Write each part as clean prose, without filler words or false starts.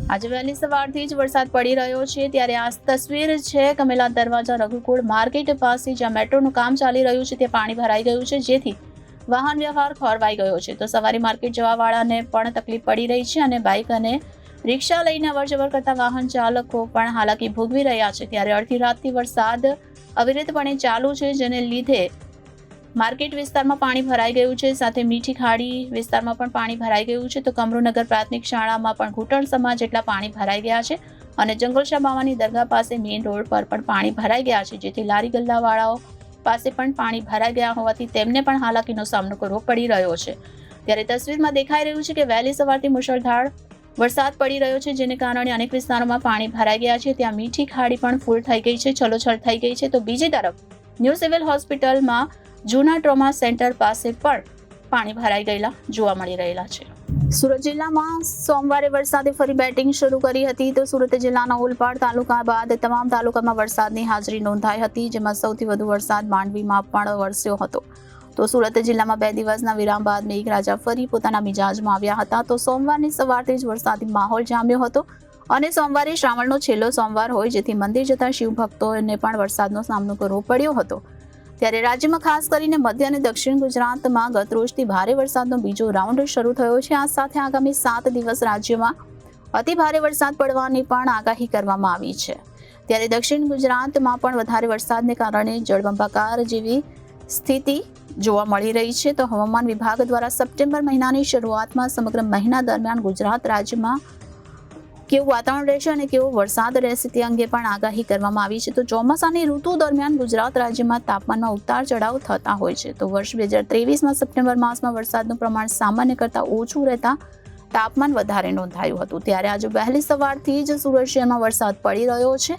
આજે વહેલી સવારથી જ વરસાદ પડી રહ્યો છે ત્યારે આ તસવીર છે કમેલા દરવાજા રઘુકુળ માર્કેટ પાસે જ્યાં મેટ્રોનું કામ ચાલી રહ્યું છે તે પાણી ભરાઈ ગયું છે જેથી વાહન વ્યવહાર ખોરવાઈ ગયો છે તો સવારી માર્કેટ જવાવાળાને પણ તકલીફ પડી રહી છે અને બાઇક અને રિક્ષા લઈને અવરજવર કરતા વાહન ચાલકો પણ હાલાકી ભોગવી રહ્યા છે ત્યારે અડધી રાતથી વરસાદ અવિરતપણે ચાલુ છે જેને લીધે માર્કેટ વિસ્તારમાં પાણી ભરાઈ ગયું છે સાથે મીઠી ખાડી વિસ્તારમાં પણ પાણી ભરાઈ ગયું છે તો કમરુનગર પ્રાથમિક શાળામાં પણ ઘૂંટણ સમા જેટલા પાણી ભરાઈ ગયા છે અને જંગલશા બાવાની દરગાહ પાસે મેઇન રોડ પર પણ પાણી ભરાઈ ગયા છે જેથી લારી ગલ્લાવાળાઓ પાસે પણ પાણી ભરાઈ ગયા હોવાથી તેમને પણ હાલાકીનો સામનો કરવો પડી રહ્યો છે ત્યારે તસવીરમાં દેખાઈ રહ્યું છે કે વહેલી સવારથી મુશળધાર વરસાદ પડી રહ્યો છે જેને કારણે અનેક વિસ્તારોમાં પાણી ભરાઈ ગયા છે ત્યાં મીઠી ખાડી પણ ફૂલ થઈ ગઈ છે છલોછલ થઈ ગઈ છે તો બીજી તરફ ન્યૂ સિવિલ હોસ્પિટલમાં જૂના ટ્રોમા સેન્ટર પાસે પણ પાણી ભરાઈ ગયેલા જોવા મળી રહેલા છે સુરત જિલ્લામાં સોમવારે વરસાદે ફરી બેટિંગ શરૂ કરી હતી તો સુરત જિલ્લાના ઓલપાડ તાલુકા બાદ તમામ તાલુકામાં વરસાદની હાજરી નોંધાઈ હતી જેમાં સૌથી વધુ વરસાદ માંડવીમાં પણ વરસ્યો હતો તો સુરત જિલ્લામાં 2 દિવસના વિરામ બાદ મેઘરાજા ફરી પોતાના મિજાજમાં આવ્યા હતા તો સોમવારની સવારથી જ વરસાદી માહોલ જામ્યો હતો અને સોમવારે શ્રાવણનો છેલ્લો સોમવાર હોય જેથી મંદિર જતા શિવ ભક્તોને પણ વરસાદનો સામનો કરવો પડ્યો હતો ત્યારે રાજ્યમાં ખાસ કરીને મધ્ય અને દક્ષિણ ગુજરાતમાં ગત રોજથી ભારે વરસાદનો બીજો રાઉન્ડ શરૂ થયો છે આ સાથે આગામી 7 દિવસ રાજ્યમાં અતિ ભારે વરસાદ પડવાની પણ આગાહી કરવામાં આવી છે ત્યારે દક્ષિણ ગુજરાતમાં પણ વધારે વરસાદને કારણે જળબંબાકાર જેવી સ્થિતિ જોવા મળી રહી છે તો હવામાન વિભાગ દ્વારા સપ્ટેમ્બર મહિનાની શરૂઆતમાં સમગ્ર મહિના દરમિયાન ગુજરાત રાજ્યમાં કેવું વાતાવરણ રહેશે અને કેવો વરસાદ રહેશે તે અંગે પણ આગાહી કરવામાં આવી છે તો ચોમાસાની ઋતુ દરમિયાન ગુજરાત રાજ્યમાં તાપમાનમાં ઉતાર ચઢાવ થતા હોય છે તો વર્ષ 2023માં સપ્ટેમ્બર માસમાં વરસાદનું પ્રમાણ સામાન્ય કરતાં ઓછું રહેતા તાપમાન વધારે નોંધાયું હતું ત્યારે આજે વહેલી સવારથી જ સુરત શહેરમાં વરસાદ પડી રહ્યો છે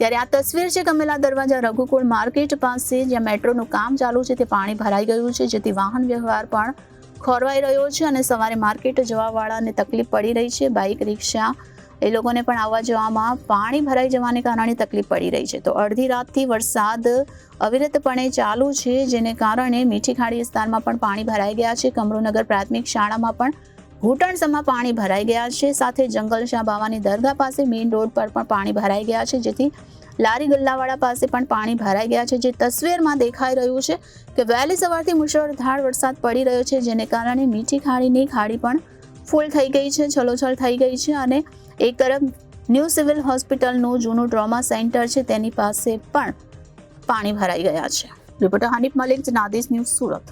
ત્યારે આ તસવીર છે કમેલા દરવાજા રઘુકુળ માર્કેટ પાસે જ્યાં મેટ્રોનું કામ ચાલુ છે તે પાણી ભરાઈ ગયું છે જેથી વાહન વ્યવહાર પણ ખોરવાઈ રહ્યો છે અને સવારે માર્કેટ જવાવાળાને તકલીફ પડી રહી છે બાઇક રિક્ષા એ લોકોને પણ આવવા જવામાં પાણી ભરાઈ જવાને કારણે તકલીફ પડી રહી છે તો અડધી રાતથી વરસાદ અવિરતપણે ચાલુ છે જેને કારણે મીઠી ખાડી વિસ્તારમાં પણ પાણી ભરાઈ ગયા છે કમરુનગર પ્રાથમિક શાળામાં પણ ઘૂંટણસમાં પાણી ભરાઈ ગયા છે સાથે જંગલશા બાવાની દરગાહ પાસે મેઇન રોડ પર પણ પાણી ભરાઈ ગયા છે જેથી લારી ગલ્લાવાળા પાસે પણ પાણી ભરાઈ ગયા છે જે તસવીરમાં દેખાઈ રહ્યું છે કે વહેલી સવારથી મુશળધાર વરસાદ પડી રહ્યો છે જેને કારણે મીઠી ખાડીની ખાડી પણ ફૂલ થઈ ગઈ છે છલોછલ થઈ ગઈ છે અને એક તરફ ન્યૂ સિવિલ હોસ્પિટલનું જૂનું ટ્રોમા સેન્ટર છે તેની પાસે પણ પાણી ભરાઈ ગયા છે રિપોર્ટર હનીફ મલિક નાદિસ ન્યૂઝ સુરત